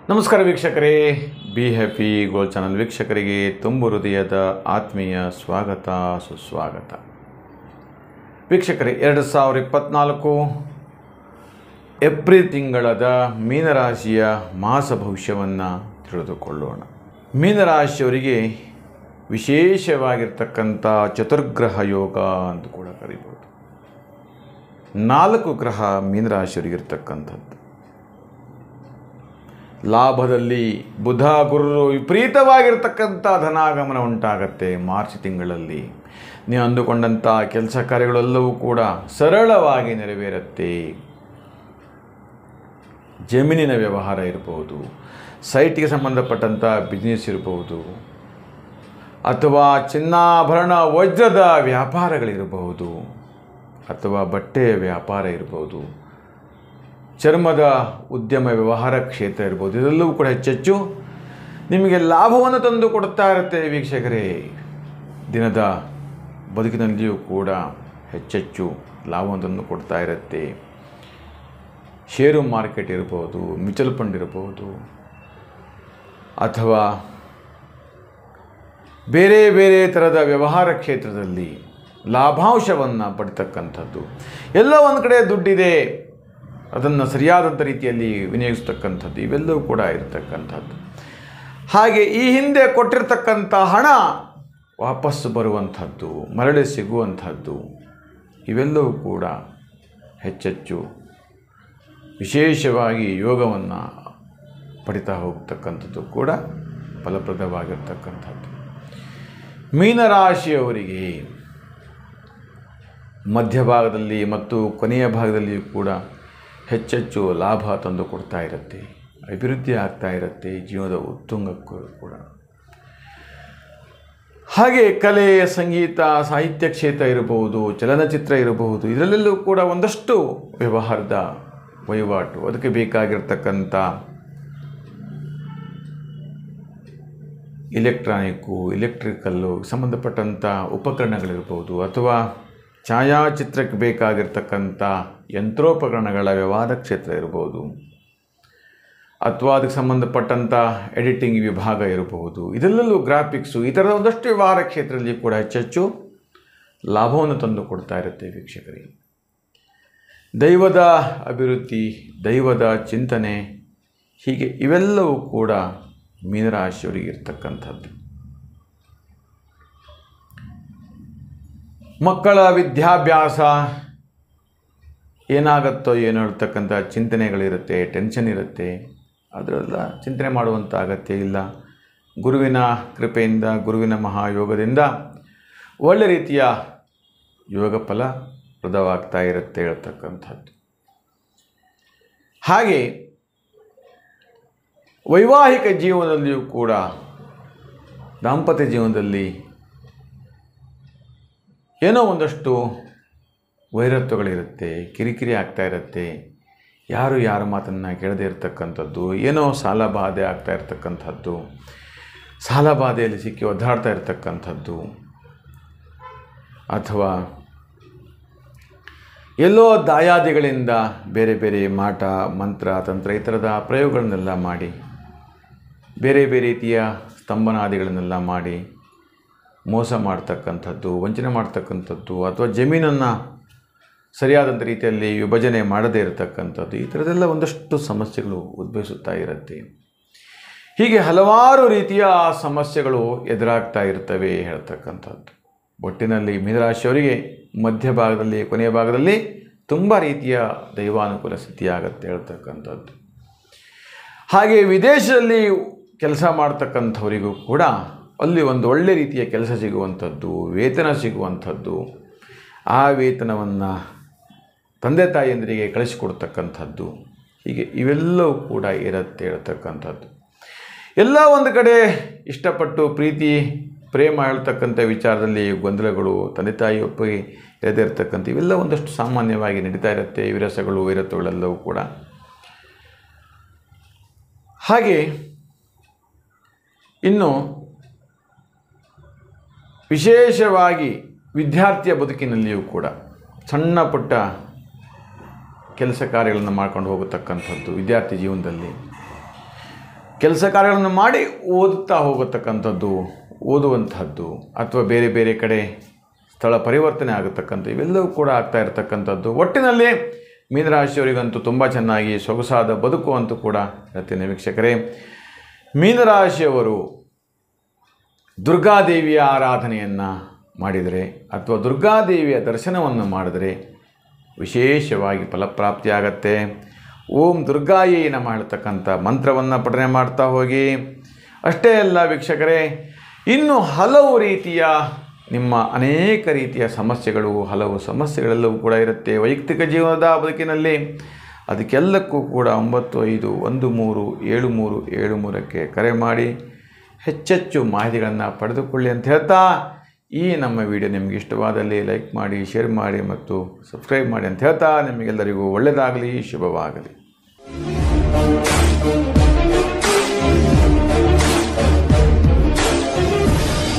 ನಮಸ್ಕಾರ ವೀಕ್ಷಕರೇ, be happy gold channel ವೀಕ್ಷಕರಿಗೆ ತುಂಬು ಹೃದಯದ ಆತ್ಮೀಯ ಸ್ವಾಗತ ಸುಸ್ವಾಗತ. ವೀಕ್ಷಕರೇ, 2024 ಏಪ್ರಿಲ್ ತಿಂಗಳದ ಮೀನರಾಶಿಯ ಮಾಸ ಭವಿಷ್ಯವನ್ನು ತಿಳಿದುಕೊಳ್ಳೋಣ. ಮೀನರಾಶಿಯವರಿಗೆ ವಿಶೇಷವಾಗಿರ್ತಕ್ಕಂಥ ಚತುರ್ಗ್ರಹ ಯೋಗ ಅಂತ ಕೂಡ ಕರೀಬೋದು. 4 ಗ್ರಹ ಮೀನರಾಶಿಯವರಿಗಿರ್ತಕ್ಕಂಥದ್ದು. ಲಾಭದಲ್ಲಿ ಬುಧ ಗುರು ವಿಪರೀತವಾಗಿರ್ತಕ್ಕಂಥ ಧನಾಗಮನ ಉಂಟಾಗತ್ತೆ. ಮಾರ್ಚ್ ತಿಂಗಳಲ್ಲಿ ನೀವು ಅಂದುಕೊಂಡಂಥ ಕೆಲಸ ಕಾರ್ಯಗಳೆಲ್ಲವೂ ಕೂಡ ಸರಳವಾಗಿ ನೆರವೇರುತ್ತೆ. ಜಮೀನಿನ ವ್ಯವಹಾರ ಇರಬಹುದು, ಸೈಟ್ಗೆ ಸಂಬಂಧಪಟ್ಟಂಥ ಬಿಸ್ನೆಸ್ ಇರಬಹುದು, ಅಥವಾ ಚಿನ್ನಾಭರಣ ವಜ್ರದ ವ್ಯಾಪಾರಗಳಿರಬಹುದು, ಅಥವಾ ಬಟ್ಟೆಯ ವ್ಯಾಪಾರ ಇರಬಹುದು, ಚರ್ಮದ ಉದ್ಯಮ ವ್ಯವಹಾರ ಕ್ಷೇತ್ರ ಇರ್ಬೋದು. ಇದೆಲ್ಲವೂ ಕೂಡ ಹೆಚ್ಚೆಚ್ಚು ನಿಮಗೆ ಲಾಭವನ್ನು ತಂದು ಕೊಡ್ತಾ ಇರುತ್ತೆ. ವೀಕ್ಷಕರೇ, ದಿನದ ಬದುಕಿನಲ್ಲಿಯೂ ಕೂಡ ಹೆಚ್ಚೆಚ್ಚು ಲಾಭವನ್ನು ತಂದು ಕೊಡ್ತಾ ಇರುತ್ತೆ. ಷೇರು ಮಾರ್ಕೆಟ್ ಇರ್ಬೋದು, ಮ್ಯೂಚುವಲ್ ಫಂಡ್ ಇರ್ಬೋದು, ಅಥವಾ ಬೇರೆ ಬೇರೆ ಥರದ ವ್ಯವಹಾರ ಕ್ಷೇತ್ರದಲ್ಲಿ ಲಾಭಾಂಶವನ್ನು ಪಡ್ತಕ್ಕಂಥದ್ದು. ಎಲ್ಲ ಒಂದು ಕಡೆ ದುಡ್ಡಿದೆ, ಅದನ್ನು ಸರಿಯಾದಂಥ ರೀತಿಯಲ್ಲಿ ವಿನಿಯೋಗಿಸ್ತಕ್ಕಂಥದ್ದು, ಇವೆಲ್ಲವೂ ಕೂಡ ಇರತಕ್ಕಂಥದ್ದು. ಹಾಗೆ ಈ ಹಿಂದೆ ಕೊಟ್ಟಿರ್ತಕ್ಕಂಥ ಹಣ ವಾಪಸ್ಸು ಬರುವಂಥದ್ದು, ಮರಳಿ ಸಿಗುವಂಥದ್ದು, ಇವೆಲ್ಲವೂ ಕೂಡ ಹೆಚ್ಚೆಚ್ಚು ವಿಶೇಷವಾಗಿ ಯೋಗವನ್ನು ಪಡಿತಾ ಹೋಗ್ತಕ್ಕಂಥದ್ದು ಕೂಡ ಫಲಪ್ರದವಾಗಿರ್ತಕ್ಕಂಥದ್ದು. ಮೀನರಾಶಿಯವರಿಗೆ ಮಧ್ಯಭಾಗದಲ್ಲಿ ಮತ್ತು ಕೊನೆಯ ಭಾಗದಲ್ಲಿಯೂ ಕೂಡ ಹೆಚ್ಚೆಚ್ಚು ಲಾಭ ತಂದು ಕೊಡ್ತಾ ಇರುತ್ತೆ, ಅಭಿವೃದ್ಧಿ ಆಗ್ತಾ ಇರುತ್ತೆ ಜೀವನದ ಉತ್ತುಂಗಕ್ಕೂ ಕೂಡ. ಹಾಗೆ ಕಲೆ, ಸಂಗೀತ, ಸಾಹಿತ್ಯ ಕ್ಷೇತ್ರ ಇರಬಹುದು, ಚಲನಚಿತ್ರ ಇರಬಹುದು, ಇದರಲ್ಲೆಲ್ಲೂ ಕೂಡ ಒಂದಷ್ಟು ವ್ಯವಹಾರದ ವಹಿವಾಟು, ಅದಕ್ಕೆ ಬೇಕಾಗಿರ್ತಕ್ಕಂಥ ಎಲೆಕ್ಟ್ರಿಕಲ್ಲು ಸಂಬಂಧಪಟ್ಟಂಥ ಉಪಕರಣಗಳಿರ್ಬೋದು, ಅಥವಾ ಛಾಯಾಚಿತ್ರಕ್ಕೆ ಬೇಕಾಗಿರ್ತಕ್ಕಂಥ ಯಂತ್ರೋಪಕರಣಗಳ ವ್ಯವಹಾರ ಕ್ಷೇತ್ರ ಇರಬಹುದು, ಅಥವಾ ಅದಕ್ಕೆ ಸಂಬಂಧಪಟ್ಟಂಥ ಎಡಿಟಿಂಗ್ ವಿಭಾಗ ಇರಬಹುದು, ಇದೆಲ್ಲೂ ಗ್ರಾಫಿಕ್ಸು, ಈ ಥರದ ಒಂದಷ್ಟು ವ್ಯವಹಾರ ಕ್ಷೇತ್ರದಲ್ಲಿ ಕೂಡ ಹೆಚ್ಚೆಚ್ಚು ಲಾಭವನ್ನು ತಂದು ಕೊಡ್ತಾ ಇರುತ್ತೆ. ವೀಕ್ಷಕರಿಗೆ, ದೈವದ ಅಭಿವೃದ್ಧಿ, ದೈವದ ಚಿಂತನೆ, ಹೀಗೆ ಇವೆಲ್ಲವೂ ಕೂಡ ಮೀನರಾಶಿಯವರಿಗೆ ಇರ್ತಕ್ಕಂಥದ್ದು. ಮಕ್ಕಳ ವಿದ್ಯಾಭ್ಯಾಸ ಏನಾಗುತ್ತೋ ಏನೋ ಹೇಳ್ತಕ್ಕಂಥ ಚಿಂತನೆಗಳಿರುತ್ತೆ, ಟೆನ್ಷನ್ ಇರುತ್ತೆ, ಅದರೆಲ್ಲ ಚಿಂತನೆ ಮಾಡುವಂಥ ಅಗತ್ಯ ಇಲ್ಲ. ಗುರುವಿನ ಕೃಪೆಯಿಂದ, ಗುರುವಿನ ಮಹಾಯೋಗದಿಂದ ಒಳ್ಳೆ ರೀತಿಯ ಯೋಗ ಫಲಪ್ರದವಾಗ್ತಾ ಇರುತ್ತೆ ಹೇಳ್ತಕ್ಕಂಥದ್ದು. ಹಾಗೆ ವೈವಾಹಿಕ ಜೀವನದಲ್ಲಿಯೂ ಕೂಡ, ದಾಂಪತ್ಯ ಜೀವನದಲ್ಲಿ ಏನೋ ಒಂದಷ್ಟು ವೈರತ್ವಗಳಿರುತ್ತೆ, ಕಿರಿಕಿರಿ ಆಗ್ತಾ ಇರುತ್ತೆ, ಯಾರು ಯಾರ ಮಾತನ್ನು ಕೇಳದೇ ಇರತಕ್ಕಂಥದ್ದು, ಏನೋ ಸಾಲಬಾಧೆ ಆಗ್ತಾ ಇರತಕ್ಕಂಥದ್ದು, ಸಾಲಬಾಧೆಯಲ್ಲಿ ಸಿಕ್ಕಿ ಒದ್ದಾಡ್ತಾ ಇರತಕ್ಕಂಥದ್ದು, ಅಥವಾ ಎಲ್ಲೋ ದಾಯಾದಿಗಳಿಂದ ಬೇರೆ ಬೇರೆ ಮಾಟ, ಮಂತ್ರ, ತಂತ್ರ ಈ ಥರದ ಪ್ರಯೋಗಗಳನ್ನೆಲ್ಲ ಮಾಡಿ, ಬೇರೆ ಬೇರೆ ರೀತಿಯ ಸ್ತಂಭನಾದಿಗಳನ್ನೆಲ್ಲ ಮಾಡಿ ಮೋಸ ಮಾಡ್ತಕ್ಕಂಥದ್ದು, ವಂಚನೆ ಮಾಡ್ತಕ್ಕಂಥದ್ದು, ಅಥವಾ ಜಮೀನನ್ನು ಸರಿಯಾದಂಥ ರೀತಿಯಲ್ಲಿ ವಿಭಜನೆ ಮಾಡದೇ ಇರತಕ್ಕಂಥದ್ದು, ಈ ಥರದ್ದೆಲ್ಲ ಒಂದಷ್ಟು ಸಮಸ್ಯೆಗಳು ಉದ್ಭವಿಸುತ್ತಾ ಇರುತ್ತೆ. ಹೀಗೆ ಹಲವಾರು ರೀತಿಯ ಸಮಸ್ಯೆಗಳು ಎದುರಾಗ್ತಾ ಇರ್ತವೆ ಹೇಳ್ತಕ್ಕಂಥದ್ದು. ಒಟ್ಟಿನಲ್ಲಿ ಮೀನರಾಶಿಯವರಿಗೆ ಮಧ್ಯಭಾಗದಲ್ಲಿ, ಕೊನೆಯ ಭಾಗದಲ್ಲಿ ತುಂಬ ರೀತಿಯ ದೈವಾನುಕೂಲ ಸ್ಥಿತಿಯಾಗತ್ತೆ ಹೇಳ್ತಕ್ಕಂಥದ್ದು. ಹಾಗೆ ವಿದೇಶದಲ್ಲಿ ಕೆಲಸ ಮಾಡ್ತಕ್ಕಂಥವರಿಗೂ ಕೂಡ ಅಲ್ಲಿ ಒಂದು ಒಳ್ಳೆ ರೀತಿಯ ಕೆಲಸ ಸಿಗುವಂಥದ್ದು, ವೇತನ ಸಿಗುವಂಥದ್ದು, ಆ ವೇತನವನ್ನು ತಂದೆ ತಾಯಿಯಂದರಿಗೆ ಕಳಿಸಿಕೊಡ್ತಕ್ಕಂಥದ್ದು, ಹೀಗೆ ಇವೆಲ್ಲವೂ ಕೂಡ ಇರುತ್ತೆ ಹೇಳ್ತಕ್ಕಂಥದ್ದು. ಎಲ್ಲ ಒಂದು ಕಡೆ ಇಷ್ಟಪಟ್ಟು ಪ್ರೀತಿ ಪ್ರೇಮ ಹೇಳ್ತಕ್ಕಂಥ ವಿಚಾರದಲ್ಲಿ ಗೊಂದಲಗಳು, ತಂದೆ ತಾಯಿ ಒಪ್ಪಿಗೆ ಇರದೇ ಇರತಕ್ಕಂಥ ಇವೆಲ್ಲ ಒಂದಷ್ಟು ಸಾಮಾನ್ಯವಾಗಿ ನಡೀತಾ ಇರುತ್ತೆ. ವಿರಸಗಳು, ವೈರತ್ವಗಳೆಲ್ಲವೂ ಕೂಡ. ಹಾಗೆ ಇನ್ನು ವಿಶೇಷವಾಗಿ ವಿದ್ಯಾರ್ಥಿಯ ಬದುಕಿನಲ್ಲಿಯೂ ಕೂಡ ಸಣ್ಣ ಪುಟ್ಟ ಕೆಲಸ ಕಾರ್ಯಗಳನ್ನು ಮಾಡ್ಕೊಂಡು ಹೋಗತಕ್ಕಂಥದ್ದು ವಿದ್ಯಾರ್ಥಿ ಜೀವನದಲ್ಲಿ ಕೆಲಸ ಕಾರ್ಯಗಳನ್ನು ಮಾಡಿ ಓದುತ್ತಾ ಹೋಗತಕ್ಕಂಥದ್ದು, ಓದುವಂತಹದ್ದು ಅಥವಾ ಬೇರೆ ಬೇರೆ ಕಡೆ ಸ್ಥಳ ಪರಿವರ್ತನೆ ಆಗತಕ್ಕಂಥ ಇವೆಲ್ಲವೂ ಕೂಡ ಆಗ್ತಾ ಇರತಕ್ಕಂಥದ್ದು. ಒಟ್ಟಿನಲ್ಲಿ ಮೀನರಾಶಿಯವರಿಗಂತೂ ತುಂಬ ಚೆನ್ನಾಗಿ ಸೊಗಸಾದ ಬದುಕು ಅಂತೂ ಕೂಡ ಹೇಳ್ತೇನೆ ವೀಕ್ಷಕರೇ. ಮೀನರಾಶಿಯವರು ದುರ್ಗಾದೇವಿಯ ಆರಾಧನೆಯನ್ನು ಮಾಡಿದರೆ ಅಥವಾ ದುರ್ಗಾದೇವಿಯ ದರ್ಶನವನ್ನು ಮಾಡಿದರೆ ವಿಶೇಷವಾಗಿ ಫಲಪ್ರಾಪ್ತಿಯಾಗತ್ತೆ. ಓಂ ದುರ್ಗಾಯೇ ನಮಃ ಹೇಳ್ತಕ್ಕಂಥ ಮಂತ್ರವನ್ನು ಪಠನೆ ಮಾಡ್ತಾ ಹೋಗಿ. ಅಷ್ಟೇ ಅಲ್ಲ ವೀಕ್ಷಕರೇ, ಇನ್ನು ಹಲವು ರೀತಿಯ ನಿಮ್ಮ ಅನೇಕ ರೀತಿಯ ಸಮಸ್ಯೆಗಳು, ಹಲವು ಸಮಸ್ಯೆಗಳೆಲ್ಲವೂ ಕೂಡ ಇರುತ್ತೆ ವೈಯಕ್ತಿಕ ಜೀವನದ ಬದುಕಿನಲ್ಲಿ. ಅದಕ್ಕೆಲ್ಲಕ್ಕೂ ಕೂಡ 9513737373ಕ್ಕೆ ಕರೆ ಮಾಡಿ ಹೆಚ್ಚೆಚ್ಚು ಮಾಹಿತಿಗಳನ್ನು ಪಡೆದುಕೊಳ್ಳಿ ಅಂತ ಹೇಳ್ತಾ, ಈ ನಮ್ಮ ವಿಡಿಯೋ ನಿಮಗೆ ಇಷ್ಟವಾದಲ್ಲಿ ಲೈಕ್ ಮಾಡಿ, ಶೇರ್ ಮಾಡಿ ಮತ್ತು ಸಬ್ಸ್ಕ್ರೈಬ್ ಮಾಡಿ ಅಂತ ಹೇಳ್ತಾ, ನಿಮಗೆಲ್ಲರಿಗೂ ಒಳ್ಳೆಯದಾಗಲಿ, ಶುಭವಾಗಲಿ.